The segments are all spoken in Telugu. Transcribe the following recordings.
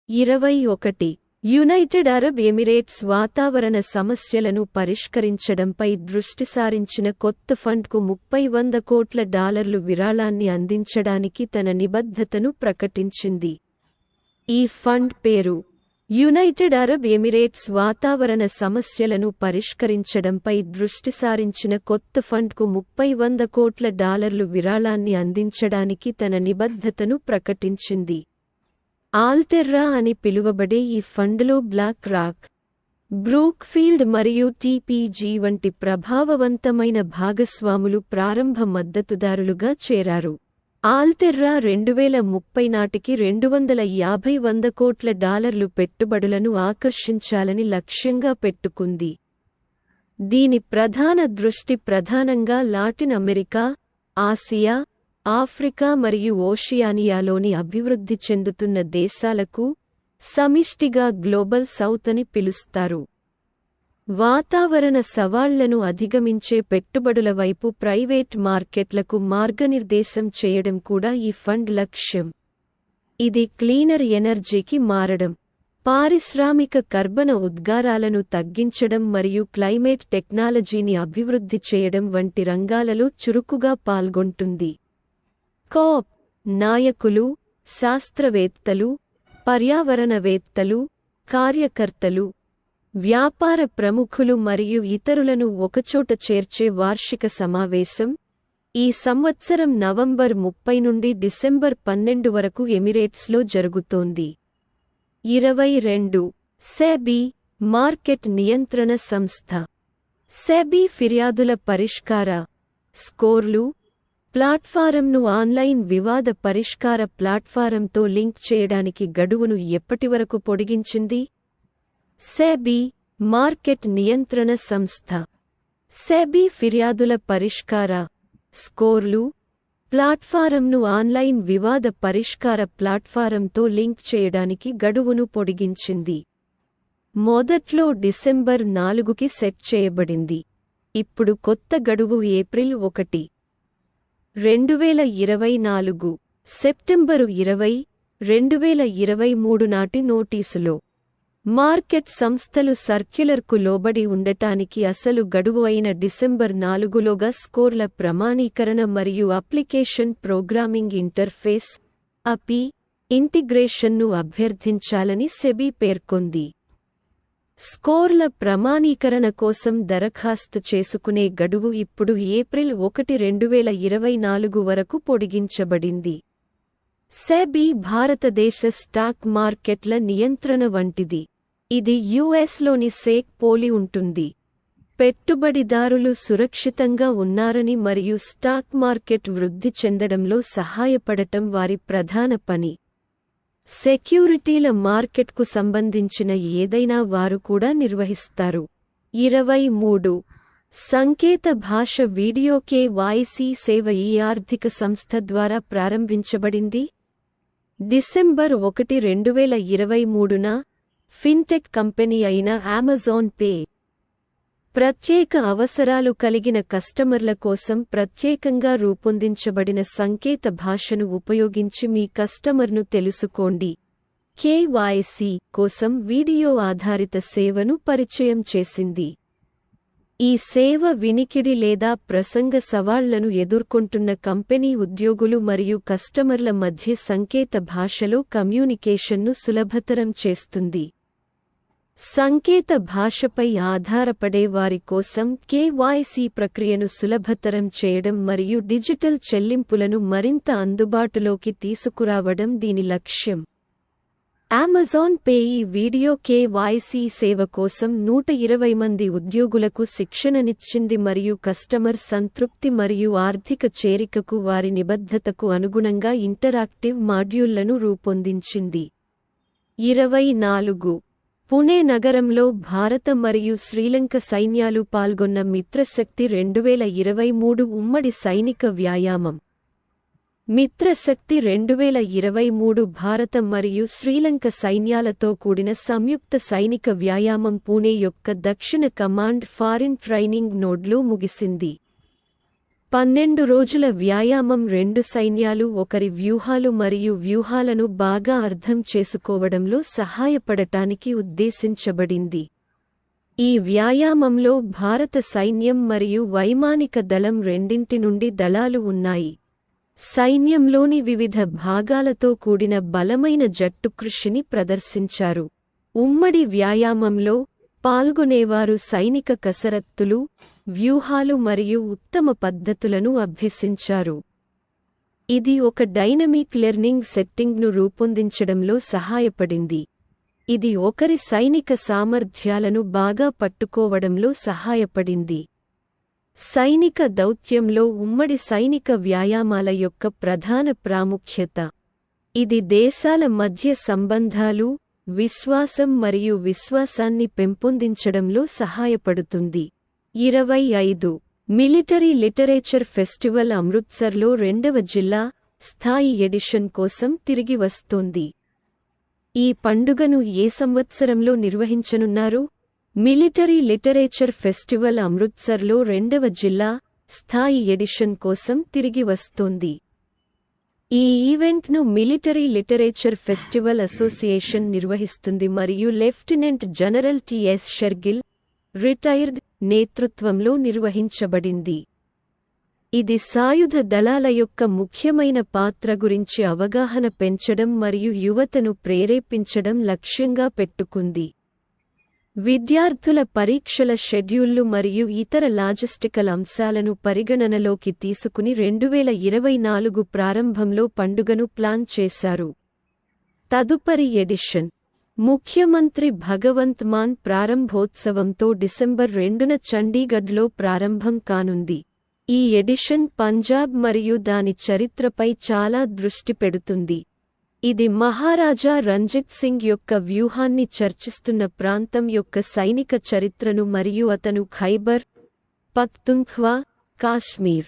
21 యునైటెడ్ అరబ్ ఎమిరేట్స్ వాతావరణ సమస్యలను పరిష్కరించడంపై దృష్టి సారించిన కొత్త ఫండ్కు $30 కోట్ల విరాళాన్ని అందించడానికి తన నిబద్ధతను ప్రకటించింది. ఈ ఫండ్ పేరు యునైటెడ్ అరబ్ ఎమిరేట్స్ వాతావరణ సమస్యలను పరిష్కరించడంపై దృష్టి సారించిన కొత్త ఫండ్కు $30 కోట్ల విరాళాన్ని అందించడానికి తన నిబద్ధతను ప్రకటించింది. ఆల్టెర్రా అని పిలువబడే ఈ ఫండ్లో బ్లాక్ రాక్, బ్రూక్ఫీల్డ్ మరియు టీపీజీ వంటి ప్రభావవంతమైన భాగస్వాములు ప్రారంభ మద్దతుదారులుగా చేరారు. ఆల్టెర్రా 2030 నాటికి $250 కోట్ల పెట్టుబడులను ఆకర్షించాలని లక్ష్యంగా పెట్టుకుంది. దీని ప్రధాన దృష్టి ప్రధానంగా లాటిన్ అమెరికా, ఆసియా, ఆఫ్రికా మరియు ఓషియానియాలోని అభివృద్ధి చెందుతున్న దేశాలకు, సమిష్టిగా గ్లోబల్ సౌత్ అని పిలుస్తారు. వాతావరణ సవాళ్లను అధిగమించే పెట్టుబడుల వైపు ప్రైవేట్ మార్కెట్లకు మార్గనిర్దేశం చేయడం కూడా ఈ ఫండ్ లక్ష్యం. ఇది క్లీనర్ ఎనర్జీకి మారడం, పారిశ్రామిక కర్బన ఉద్గారాలను తగ్గించడం మరియు క్లైమేట్ టెక్నాలజీని అభివృద్ధి చేయడం వంటి రంగాలలో చురుకుగా పాల్గొంటుంది. కోప్ నాయకులు, శాస్త్రవేత్తలు, పర్యావరణవేత్తలు, కార్యకర్తలు, వ్యాపార ప్రముఖులు మరియు ఇతరులను ఒకచోట చేర్చే వార్షిక సమావేశం ఈ సంవత్సరం నవంబర్ 30 నుండి డిసెంబర్ 12 వరకు ఎమిరేట్స్లో జరుగుతోంది. 22 సెబీ మార్కెట్ నియంత్రణ సంస్థ. సెబీ ఫిర్యాదుల పరిష్కార స్కోర్లు ప్లాట్ఫారంను ఆన్లైన్ వివాద పరిష్కార ప్లాట్ఫారంతో లింక్ చేయడానికి గడువును ఎప్పటివరకు పొడిగించింది? సెబీ మార్కెట్ నియంత్రణ సంస్థ సెబీ ఫిర్యాదుల పరిష్కార స్కోర్లు ప్లాట్ఫారంను ఆన్లైన్ వివాద పరిష్కార ప్లాట్ఫారంతో లింక్ చేయడానికి గడువును పొడిగించింది. మొదట్లో డిసెంబర్ 4కి సెట్ చేయబడింది. ఇప్పుడు కొత్త గడువు ఏప్రిల్ 1, 2024 సెప్టెంబరు 20, 2023 నాటి నోటీసులో మార్కెట్ సంస్థలు సర్క్యులర్కు లోబడి ఉండటానికి అసలు గడువు అయిన డిసెంబర్ 4లోగా స్కోర్ల ప్రమాణీకరణ మరియు అప్లికేషన్ ప్రోగ్రామింగ్ ఇంటర్ఫేస్ (API) ఇంటిగ్రేషన్ను అభ్యర్థించాలని సెబీ పేర్కొంది. స్కోర్ల ప్రమాణీకరణ కోసం దరఖాస్తు చేసుకునే గడువు ఇప్పుడు ఏప్రిల్ 1, 2024 వరకు పొడిగించబడింది. సెబీ భారతదేశ స్టాక్ మార్కెట్ల నియంత్రణ వంటిది. ఇది యుఎస్లోని సేక్ పోలి ఉంటుంది. పెట్టుబడిదారులు సురక్షితంగా ఉన్నారని మరియు స్టాక్ మార్కెట్ వృద్ధి చెందడంలో సహాయపడటం వారి ప్రధాన పని. సెక్యూరిటీల మార్కెట్కు సంబంధించిన ఏదైనా వారు కూడా నిర్వహిస్తారు. 23 సంకేత భాష వీడియో కేవైసీ సేవ ఈ ఆర్థిక సంస్థ ద్వారా ప్రారంభించబడింది. డిసెంబర్ 1, 2023న ఫిన్టెక్ కంపెనీ అయిన అమెజాన్ పే ప్రత్యేక అవసరాలు కలిగిన కస్టమర్ల కోసం ప్రత్యేకంగా రూపొందించబడిన సంకేత భాషను ఉపయోగించి మీ కస్టమర్ను తెలుసుకోండి కేవైసీ కోసం వీడియో ఆధారిత సేవను పరిచయం చేసింది. ఈ సేవ వినికిడి లేదా ప్రసంగ సవాళ్లను ఎదుర్కొంటున్న కంపెనీ ఉద్యోగులు మరియు కస్టమర్ల మధ్య సంకేత భాషలో కమ్యూనికేషన్ను సులభతరం చేస్తుంది. సంకేత భాషపై ఆధారపడే వారి కోసం కేవైసీ ప్రక్రియను సులభతరం చేయడం మరియు డిజిటల్ చెల్లింపులను మరింత అందుబాటులోకి తీసుకురావడం దీని లక్ష్యం. అమెజాన్ పే ఈ వీడియో కేవైసీ సేవ కోసం 120 మంది ఉద్యోగులకు శిక్షణనిచ్చింది మరియు కస్టమర్ సంతృప్తి మరియు ఆర్థిక చేరికకు వారి నిబద్ధతకు అనుగుణంగా ఇంటరాక్టివ్ మాడ్యూళ్లను రూపొందించింది. 24 పుణె నగరంలో భారత మరియు శ్రీలంక సైన్యాలు పాల్గొన్న మిత్రశక్తి 2023 ఉమ్మడి సైనిక వ్యాయామం. మిత్రశక్తి 2023 భారత మరియు శ్రీలంక సైన్యాలతో కూడిన సంయుక్త సైనిక వ్యాయామం పూణే యొక్క దక్షిణ కమాండ్ ఫారిన్ ట్రైనింగ్ నోడ్లో ముగిసింది. 12 రోజుల వ్యాయామం రెండు సైన్యాలు ఒకరి వ్యూహాలు మరియు వ్యూహాలను బాగా అర్థం చేసుకోవడంలో సహాయపడటానికి ఉద్దేశించబడింది. ఈ వ్యాయామంలో భారత సైన్యం మరియు వైమానిక దళం రెండింటి నుండి దళాలు ఉన్నాయి. సైన్యంలోని వివిధ భాగాలతో కూడిన బలమైన జట్టు కృషిని ప్రదర్శించారు. ఉమ్మడి వ్యాయామంలో పాల్గొనేవారు సైనిక కసరత్తులు, వ్యూహాలు మరియు ఉత్తమ పద్ధతులను అభ్యసించారు. ఇది ఒక డైనమిక్ లెర్నింగ్ సెట్టింగ్ను రూపొందించడంలో సహాయపడింది. ఇది ఒకరి సైనిక సామర్థ్యాలను బాగా పట్టుకోవడంలో సహాయపడింది. సైనిక దౌత్యంలో ఉమ్మడి సైనిక వ్యాయామాల యొక్క ప్రధాన ప్రాముఖ్యత. ఇది దేశాల మధ్య సంబంధాలు, విశ్వాసం మరియు విశ్వాసాన్ని పెంపొందించడంలో సహాయపడుతుంది. 25 మిలిటరీ లిటరేచర్ ఫెస్టివల్ అమృత్సర్లో 2వ జిల్లా స్థాయి ఎడిషన్ కోసం తిరిగి వస్తోంది. ఈ పండుగను ఏ సంవత్సరంలో నిర్వహించనున్నారు? మిలిటరీ లిటరేచర్ ఫెస్టివల్ అమృత్సర్లో 2వ జిల్లా స్థాయి ఎడిషన్ కోసం తిరిగి వస్తోంది. ఈ ఈవెంట్ను మిలిటరీ లిటరేచర్ ఫెస్టివల్ అసోసియేషన్ నిర్వహిస్తుంది మరియు lieutenant general TS Shergill, retired, నేతృత్వంలో నిర్వహించబడింది. ఇది సాయుధ దళాల యొక్క ముఖ్యమైన పాత్ర గురించి అవగాహన పెంచడం మరియు యువతను ప్రేరేపించడం లక్ష్యంగా పెట్టుకుంది. విద్యార్థుల పరీక్షల షెడ్యూళ్లు మరియు ఇతర లాజిస్టికల్ అంశాలను పరిగణనలోకి తీసుకుని 2024 ప్రారంభంలో పండుగను ప్లాన్ చేశారు. తదుపరి ఎడిషన్ ముఖ్యమంత్రి భగవంత్ మాన్ ప్రారంభోత్సవంతో డిసెంబర్ 2న చండీగఢ్లో ప్రారంభం కానుంది. ఈ ఎడిషన్ పంజాబ్ మరియు దాని చరిత్రపై చాలా దృష్టి పెడుతుంది. ఇది మహారాజా రంజిత్ సింగ్ యొక్క వ్యూహాన్ని చర్చిస్తున్న ప్రాంతం యొక్క సైనిక చరిత్రను మరియు అతను ఖైబర్ పఖ్తుంఖ్వా, కాశ్మీర్,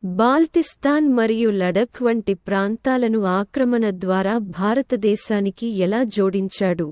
బాల్టిస్తాన్ మరియు లడఖ్ వంటి ప్రాంతాలను ఆక్రమణ ద్వారా భారతదేశానికి ఎలా జోడించాడు.